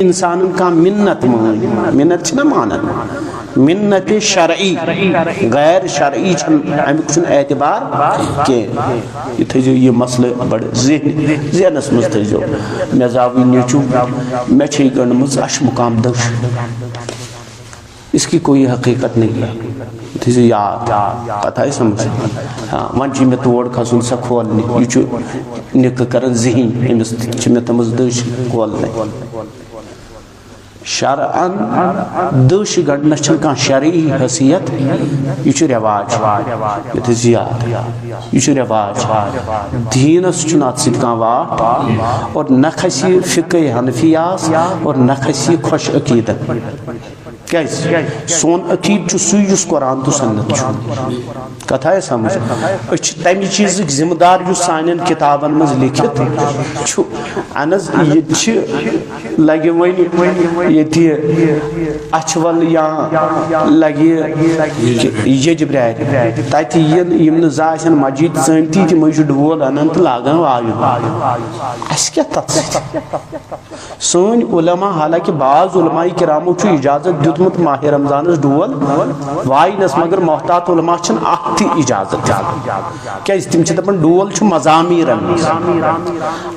انسان کا منت منت چھنا مانن منت شرعی غیر شرعی امیک اعتبار کی یہ تھیو یہ مسئلہ بڑھ ذہنس مز تھیو مے زاو نیچو مے چھ گنڈمز اش مقام دش اس کی کوئی حقیقت نہیں ہے تھیو یاد پتہ ہے سمجھ ون چھ مے توڑ کھسن سا کھولنی یہ چھ نک کرن ذہن امس چھ مے تمز دش کھولنے شرعن دش گڑنا چھن کان شرعی حیثیت یہ چھ رواج یہ تھی زیاد یہ چھ رواج دینس چھن ات سۭتۍ کان واٹ اور نہ کھسی فقہ حنفیاس اور نہ کھسی خوش عقیدت کیس سون عقید چھ سُے یُس قرآن تو سنت چھ کتھا ہے سمجھ اچھ تمی چیزک ذمہ دار یُس سانین کتابن مز لکھت چھ انز یہ چھ لگی ون یتی اچھول یا لگی یجبرائے تاتی یم زاشن مجید سنتی تی مجھ ڈھول اننت لاگن وایو اس کیا تت سون علماء حالانکہ بعض علماء کرامو چھ اجازت دیتمت ماہ رمضان ڈول وائنس مگر محتاط علماء چھن اختی اجازت کیا تم چھ دپن ڈول چھ مزامیر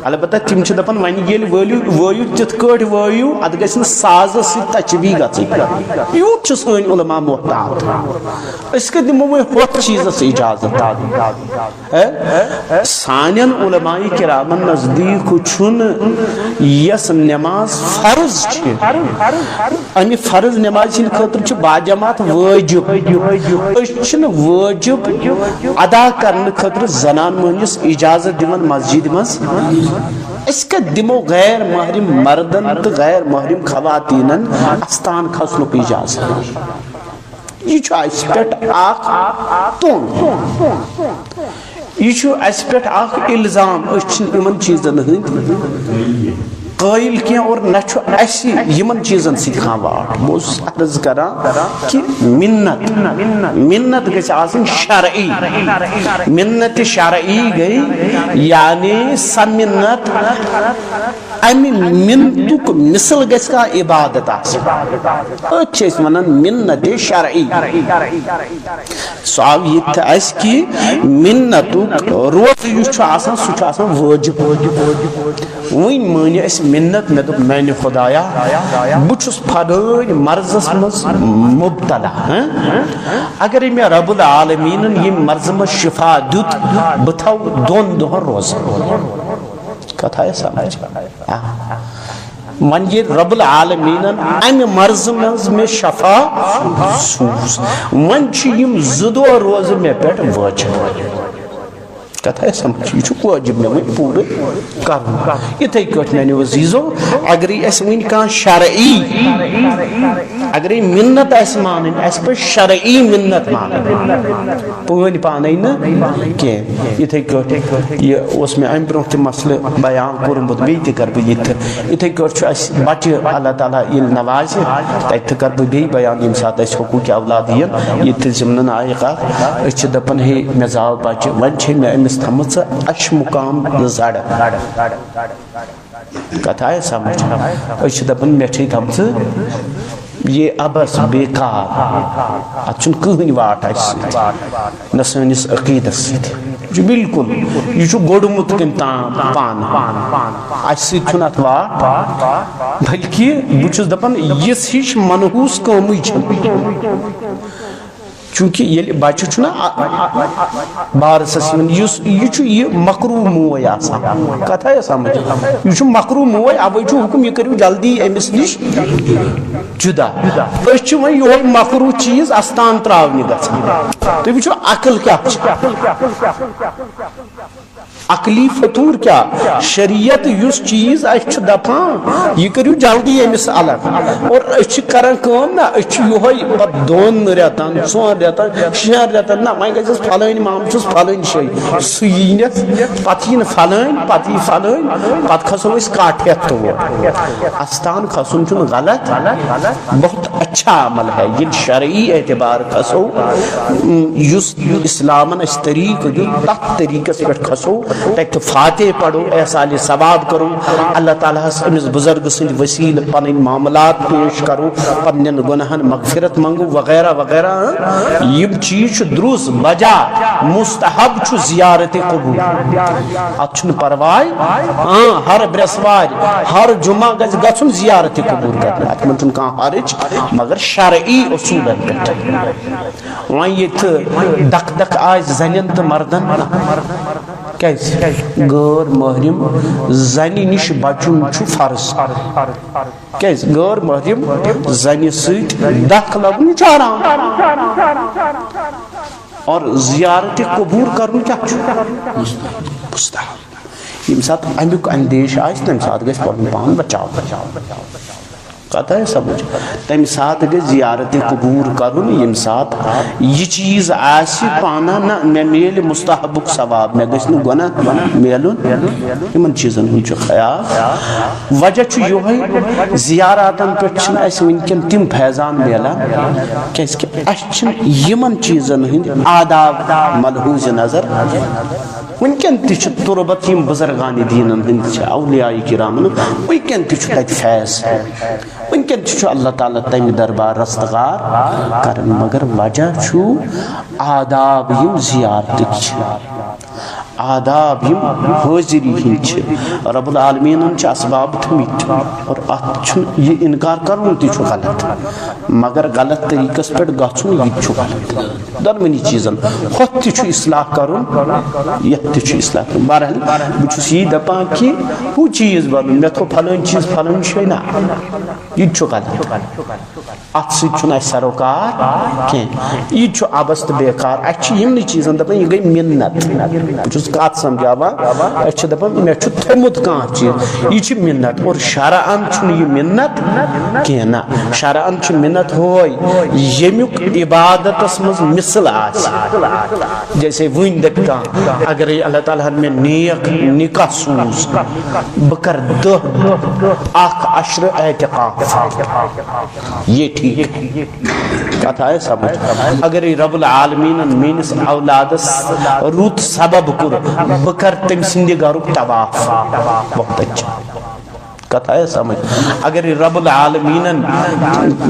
البتہ تم چھ دپن ون یل وایو تت کٹ وایو اد گژھن ساز سی تچبی گژھن یوت چھ سون علماء محتاط اس کے دمو ہوت چیز اجازت سانین علماء کرامن نزدیک چھن یس نماز فرض چھ امی فرض نماز ہند خاطر چھ باجماعت واجب چھن واجب ادا کرنے خاطر زنان مہنس اجازت دیون مسجد مز اس کے دمو غیر محرم مردن تو غیر محرم خواتینن استان کھسنک اجازت یہ چھو اس پیٹ آخ تون یہ چھو اس پیٹ آخ الزام اچھن امن چیزن ہند قائل کیا اور نچو ایسی یمن چیزن سی خان واٹ موز عرض کرا کہ منت گیس آسن شرعی منت شرعی گئی یعنی سمنت امی منتک مثل گیس کا عبادت آسن اچھے اس منن منت شرعی سوال یہ تھا اس کی منتک روز یوچو آسن سوچو آسن واجب وین مانی اس منت میں دب میں نے خدایا بچس پھڑائی مرضس مز مبتلا اگر میں رب العالمین یہ مرض مز شفا دیت بتاو دون دہن روز کتھا ہے سمجھ من یہ رب العالمین ام مرض مز میں شفا سوز من چیم زدو روز میں پیٹ واجب کتھا ہے سمجھ یہ واجب میں پورے کرنا یہ تھی کٹ میں نے عزیزو اگر اس وین کان شرعی اگر منت اس مانن اس پر شرعی منت مانن پوین پانے نا کہ یہ تھی کٹ یہ اس میں ام برونت مسئلہ بیان کرمت بیت کر بیت یہ تھی کٹ اس بچہ اللہ تعالی یہ نواز تت کر بی بیان یم سات اس حقوق اولاد یہ تھی ضمن آئقہ اس دپن ہے مزاو بچہ ون چھ میں تھمت اش مقام زڑ کتھا ہے سمجھ اچھ دپن میٹھی تھمت یہ ابس بیکار اچھن کہن واٹ اس نہ سنس عقیدس سۭتۍ بالکل یہ گوڑمت کم تام پان اس سۭتۍ ات واٹ بلکہ بہت دپان یس ہش منحوس کمی چونکہ یہ بچہ چھنا بارس یہ مکروہ موے آسان کتھا ہے سمجھ یہ مکروہ موے اوے حکم یہ کرو جلدی امس نش جدا ون یہ مکروہ چیز استان تراونی گژھان تھی وچھو عقل کیا عقلی فطور کیا شریعت یس چیز اچھ دپان یہ کرو جلدی امس الگ اور اچھ کران کام نا اچھ یہ دون ریتن ژون ریتن شین ریتن نا وۄنۍ گژھس فلٲنۍ مام چھُس فلٲنۍ جایہِ سُہ یی نہٕ پتہٕ یی نہٕ فلٲنۍ پتہٕ یی فلٲنۍ پتہٕ کھسو أسۍ کٹھ ہٮ۪تھ تور استان کھسُن چھُنہٕ غلط بہت اچھا عمل ہے یہ شرعی اعتبار کھسو یس اسلامن اس طریق تک طریقہ سے کھسو تک فاتح پڑھو احسال ثواب کرو اللہ تعالیٰ امس بزرگ سند وسیل پن معاملات پیش کرو پنن گناہن مغفرت منگو وغیرہ وغیرہ یہ چیز دروس بجا مستحب چھ زیارت قبور اتھ پرواہ ہر برسوار ہر جمعہ گز گھن زیارت قبور کرنے ات من کھانا حرج مگر شرعی اصول پہ وۄنۍ ییٚتہِ دک دک آسہِ زنٮ۪ن تہٕ مردن کیازِ غٲر محرم زنہِ نِش بچُن چھُ فرض کیازِ غٲر محرم زنہِ سۭتۍ دک لگُن چھُ حرام اور زیارت قبور کرن کیا چھُ مستحب ییٚمہِ ساتہٕ امیُک اندیش آسہِ تمہِ ساتہٕ گژھِ پنُن پان بچاو کتا ہے سمجھ تمہ سات گئی زیارت قبور کرن یم سات یہ چیز آسی پانا نہ مے میل مستحبک ثواب مے گژھِ نہٕ گناہ میلن یمن چیزن ہُنٛد چھُ خیال وجہ چھُ یہوے زیاراتن پٮ۪ٹھ چھِنہٕ اَسہِ وٕنکٮ۪ن تِم فیضان میلان کیازکہِ اَسہِ چھِنہٕ یمن چیزن ہٕنٛدۍ آداب ملحوظ نظر ونکن تہ تربت یم بزرگان دینن ہند اولیاء کرامن ونکن تہ تت فیض ونکن تہ اللہ تعالیٰ تمہ دربار رستگار کرن مگر وجہ آداب یم زیارتک آداب یم حاضری ہند رب العالمین اسباب تھمت اور ات یہ انکار کرن تہ غلط مگر غلط طریقس پہ گھن یہ غلط دونونی چیزن ہوت تہ اصلاح کرن یت تہ اصلاح کرن بہرحال بہت یہ دپان کہ ہو چیز بنن مے تھو پھلن چیز پھلن شے نا یہ غلط ات سن سروکار کی یہ ابس تو بیکار اتنی چیزن دپان یہ گئی منت بہت کت سمجھاوان دپان مے تھومت کھانا چیز یہ منت اور شرعن یہ منت کی نا شرعن منت ہوئے یمیک عبادتس مز مثل جیسے ون دپ اگر اللہ تعالیٰ میں نیک نکاح سوز بکر 10 عشر اعتقاف یہ ٹھیک کتا ہے سمجھ اگر رب العالمین میس اولادس رت سبب کور بکر تم سند گھرک طواف بہت اچھا کتا ہے سمجھ اگر رب العالمین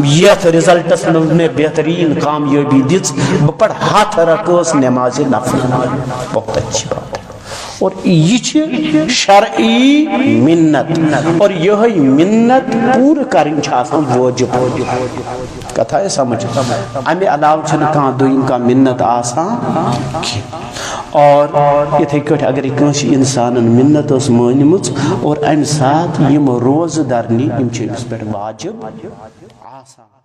یہ رزلٹس میں بہترین کامیابی دس بپڑ ہاتھ رکھس نماز نفل بہت اچھی بات اور یہ شرعی منت اور یہ منت پور کرن واجب کتا ہے سمجھ امی علاوہ چھنہ کان دویم کا منت آسان اور اتھے کٹ اگر کنس انسان منت اس مانمت اور ام سات یم روز درنی یم چھ اس پہ واجب آسان